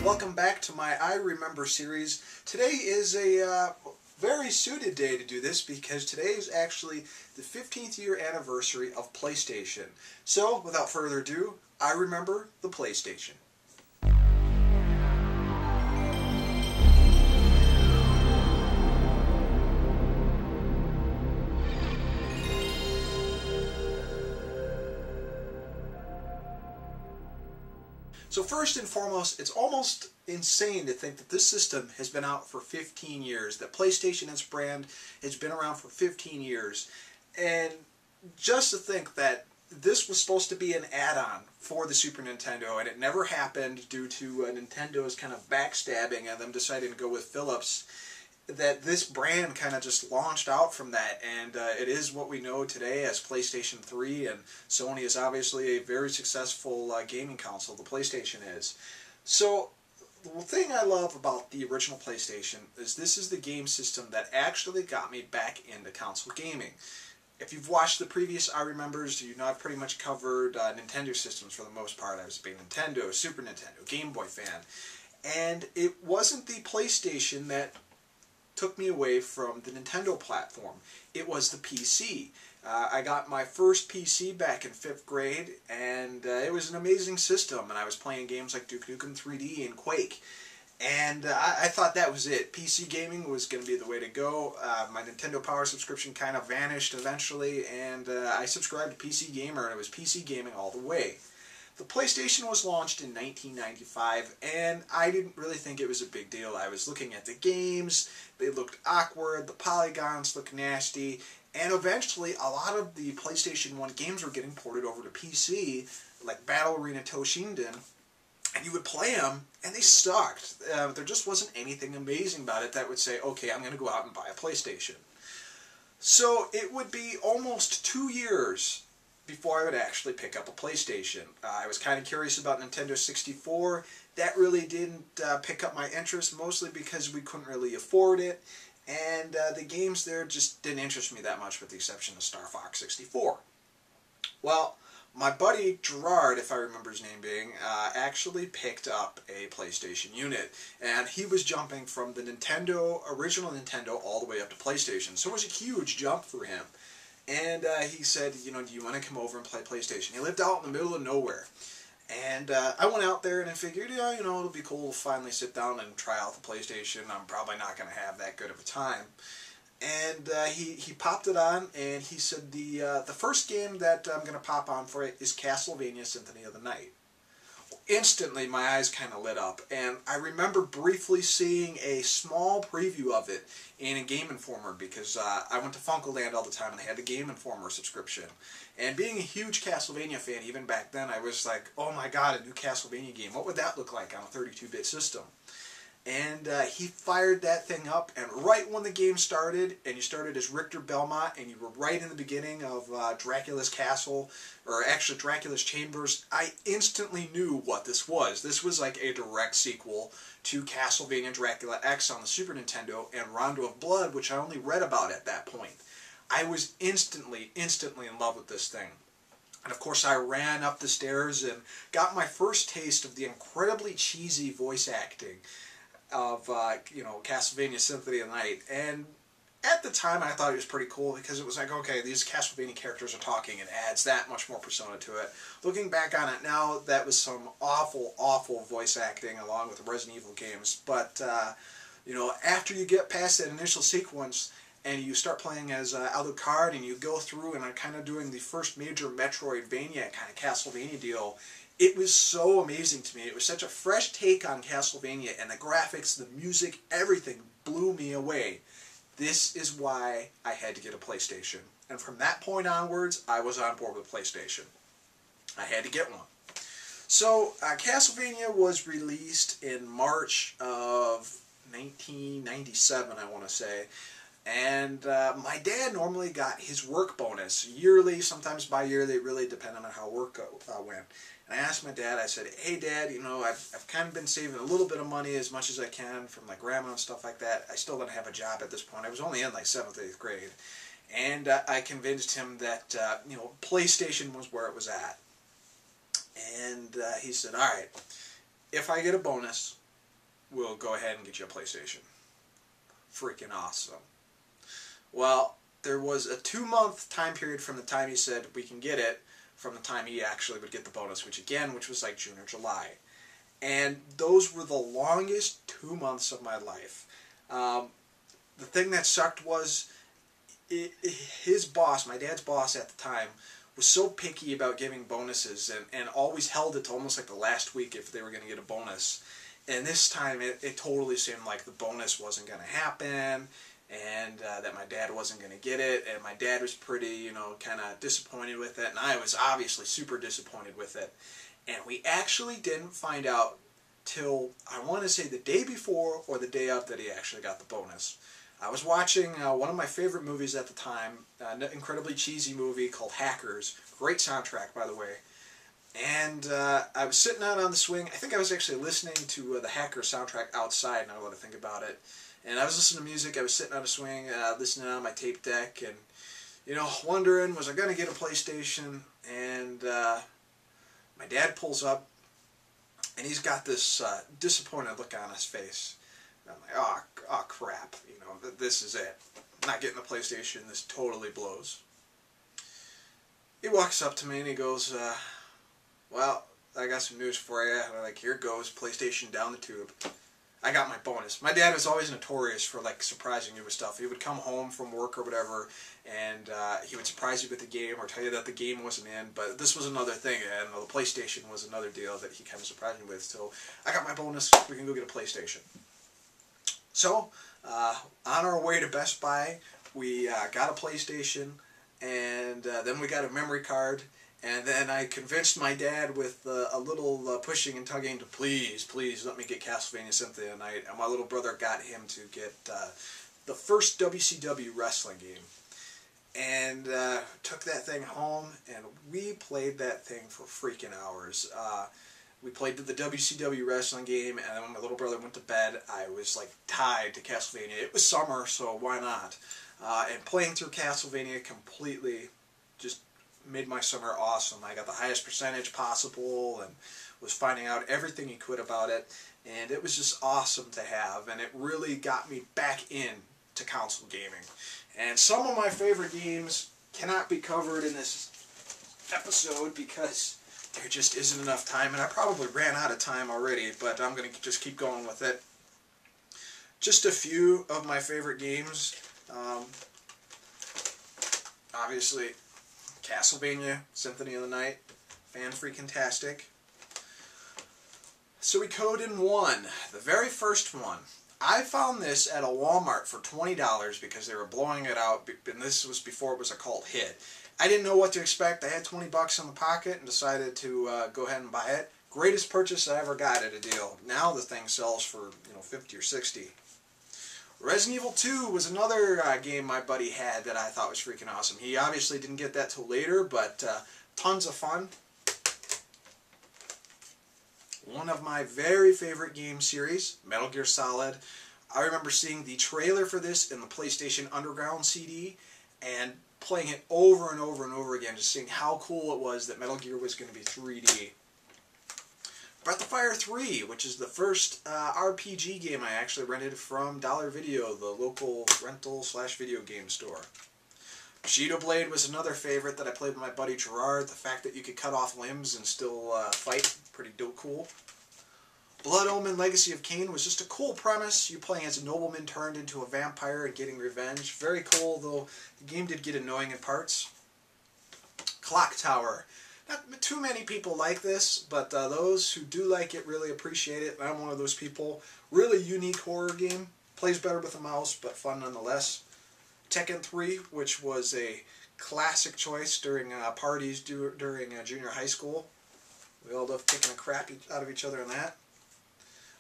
welcome back to my I Remember series. Today is a very suited day to do this because today is actually the 15th year anniversary of PlayStation. So, without further ado, I remember the PlayStation. So first and foremost, it's almost insane to think that this system has been out for 15 years, that PlayStation as a brand has been around for 15 years. And just to think that this was supposed to be an add-on for the Super Nintendo, and it never happened due to Nintendo's kind of backstabbing and them deciding to go with Philips, that this brand kind of just launched out from that, and it is what we know today as PlayStation 3, and Sony is obviously a very successful gaming console, the PlayStation is. So, the thing I love about the original PlayStation is this is the game system that actually got me back into console gaming. If you've watched the previous I Remembers, you know I've pretty much covered Nintendo systems for the most part. I was a big Nintendo, Super Nintendo, Game Boy fan, and it wasn't the PlayStation that took me away from the Nintendo platform. It was the PC. I got my first PC back in 5th grade, and it was an amazing system, and I was playing games like Duke Nukem 3D and Quake. And I thought that was it. PC gaming was going to be the way to go. My Nintendo Power subscription kind of vanished eventually, and I subscribed to PC Gamer, and it was PC gaming all the way. The PlayStation was launched in 1995, and I didn't really think it was a big deal. I was looking at the games, they looked awkward, the polygons looked nasty, and eventually a lot of the PlayStation 1 games were getting ported over to PC, like Battle Arena Toshinden, and you would play them, and they sucked. There just wasn't anything amazing about it that would say, okay, I'm going to go out and buy a PlayStation. So it would be almost 2 years before I would actually pick up a PlayStation. I was kind of curious about Nintendo 64. That really didn't pick up my interest, mostly because we couldn't really afford it, and the games there just didn't interest me that much, with the exception of Star Fox 64. Well, my buddy Gerard, if I remember his name being, actually picked up a PlayStation unit, and he was jumping from the original Nintendo, all the way up to PlayStation, so it was a huge jump for him. And he said, you know, do you want to come over and play PlayStation? He lived out in the middle of nowhere. And I went out there and I figured, yeah, you know, it'll be cool to finally sit down and try out the PlayStation. I'm probably not going to have that good of a time. And he popped it on, and he said, the first game that I'm going to pop on for it is Castlevania Symphony of the Night. Instantly, my eyes kind of lit up, and I remember briefly seeing a small preview of it in a Game Informer, because I went to Funkoland all the time, and they had the Game Informer subscription. And being a huge Castlevania fan, even back then, I was like, oh my god, a new Castlevania game. What would that look like on a 32-bit system? And he fired that thing up, and right when the game started, and you started as Richter Belmont, and you were right in the beginning of Dracula's Castle, or actually Dracula's Chambers, I instantly knew what this was. This was like a direct sequel to Castlevania Dracula X on the Super Nintendo, and Rondo of Blood, which I only read about at that point. I was instantly in love with this thing. And of course I ran up the stairs and got my first taste of the incredibly cheesy voice acting of you know, Castlevania Symphony of the Night, and at the time I thought it was pretty cool because it was like, okay, these Castlevania characters are talking, and adds that much more persona to it. Looking back on it now, that was some awful voice acting along with the Resident Evil games, but you know, after you get past that initial sequence and you start playing as Alucard, and you go through and are kind of doing the first major Metroidvania kind of Castlevania deal, it was so amazing to me. It was such a fresh take on Castlevania, and the graphics, the music, everything blew me away. This is why I had to get a PlayStation. And from that point onwards, I was on board with PlayStation. I had to get one. So, Castlevania was released in March of 1997, I want to say. And my dad normally got his work bonus yearly, sometimes bi-yearly, it really depended on how work went. And I asked my dad, I said, hey Dad, you know, I've kind of been saving a little bit of money as much as I can from my grandma and stuff like that. I still don't have a job at this point. I was only in like 7th, 8th grade. And I convinced him that, you know, PlayStation was where it was at. And he said, all right, if I get a bonus, we'll go ahead and get you a PlayStation. Freaking awesome. Well, there was a 2-month time period from the time he said we can get it, from the time he actually would get the bonus, which was like June or July. And those were the longest 2 months of my life. The thing that sucked was his boss, my dad's boss at the time, was so picky about giving bonuses and always held it to almost like the last week if they were going to get a bonus. And this time it totally seemed like the bonus wasn't going to happen, and that my dad wasn't going to get it, and my dad was pretty, kind of disappointed with it, and I was obviously super disappointed with it. And we actually didn't find out till, I want to say, the day before or the day of that he actually got the bonus. I was watching one of my favorite movies at the time, an incredibly cheesy movie called Hackers. Great soundtrack, by the way. And I was sitting out on the swing. I think I was actually listening to the Hackers soundtrack outside, now that I think about it. And I was listening to music. I was sitting on a swing, listening on my tape deck, and, wondering, was I going to get a PlayStation? And my dad pulls up, and he's got this disappointed look on his face. And I'm like, oh crap, this is it. I'm not getting the PlayStation. This totally blows. He walks up to me and he goes, well, I got some news for you. And I'm like, here goes, PlayStation down the tube. I got my bonus. My dad was always notorious for surprising you with stuff. He would come home from work or whatever, and he would surprise you with the game or tell you that the game wasn't in. But this was another thing, and the PlayStation was another deal that he kind of surprised me with. So I got my bonus. We can go get a PlayStation. So on our way to Best Buy, we got a PlayStation, and then we got a memory card. And then I convinced my dad with a little pushing and tugging to please let me get Castlevania Symphony of the Night. And my little brother got him to get the first WCW wrestling game. And took that thing home, and we played that thing for freaking hours. We played the WCW wrestling game, and then when my little brother went to bed, I was tied to Castlevania. It was summer, so why not? And playing through Castlevania completely just made my summer awesome. I got the highest percentage possible and was finding out everything you could about it, and it was just awesome to have, and it really got me back into console gaming. And some of my favorite games cannot be covered in this episode because there just isn't enough time, and I probably ran out of time already, but I'm going to just keep going with it. Just a few of my favorite games. Obviously, Castlevania Symphony of the Night, fan-freaking-tastic. Suikoden 1, the very first one. I found this at a Walmart for $20 because they were blowing it out, and this was before it was a cult hit. I didn't know what to expect. I had 20 bucks in the pocket and decided to go ahead and buy it. Greatest purchase I ever got at a deal. Now the thing sells for 50 or 60. Resident Evil 2 was another game my buddy had that I thought was freaking awesome. He obviously didn't get that till later, but tons of fun. One of my very favorite game series, Metal Gear Solid. I remember seeing the trailer for this in the PlayStation Underground CD and playing it over and over and over again, just seeing how cool it was that Metal Gear was going to be 3D. Breath of Fire 3, which is the first RPG game I actually rented from Dollar Video, the local rental/video game store. Bushido Blade was another favorite that I played with my buddy Gerard. The fact that you could cut off limbs and still fight, pretty dope cool. Blood Omen Legacy of Kain was just a cool premise. You playing as a nobleman turned into a vampire and getting revenge. Very cool, though the game did get annoying in parts. Clock Tower. Not too many people like this, but those who do like it really appreciate it. I'm one of those people. Really unique horror game. Plays better with a mouse, but fun nonetheless. Tekken 3, which was a classic choice during parties during junior high school. We all loved kicking the crap out of each other in that.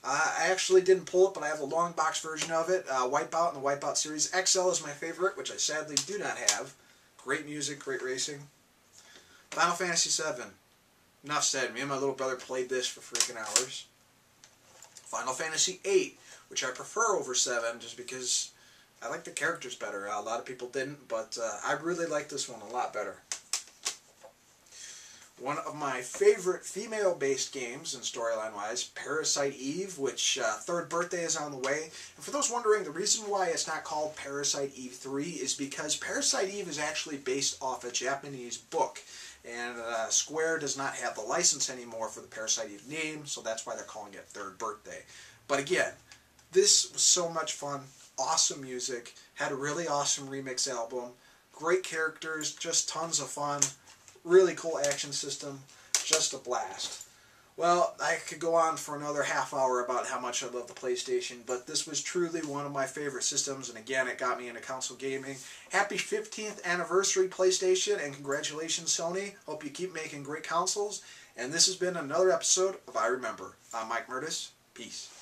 I actually didn't pull it, but I have a long box version of it. Wipeout and the Wipeout series. XL is my favorite, which I sadly do not have. Great music, great racing. Final Fantasy VII. Enough said. Me and my little brother played this for freaking hours. Final Fantasy VIII, which I prefer over 7 just because I like the characters better. A lot of people didn't, but I really like this one a lot better. one of my favorite female-based games, and storyline-wise, Parasite Eve, which third birthday is on the way. And for those wondering, the reason why it's not called Parasite Eve 3 is because Parasite Eve is actually based off a Japanese book. And Square does not have the license anymore for the Parasite Eve name, so that's why they're calling it Third Birthday. But again, this was so much fun, awesome music, had a really awesome remix album, great characters, just tons of fun. Really cool action system, just a blast. Well, I could go on for another half hour about how much I love the PlayStation, but this was truly one of my favorite systems, and again, it got me into console gaming. Happy 15th anniversary, PlayStation, and congratulations, Sony. Hope you keep making great consoles. And this has been another episode of I Remember. I'm Mike Murtis. Peace.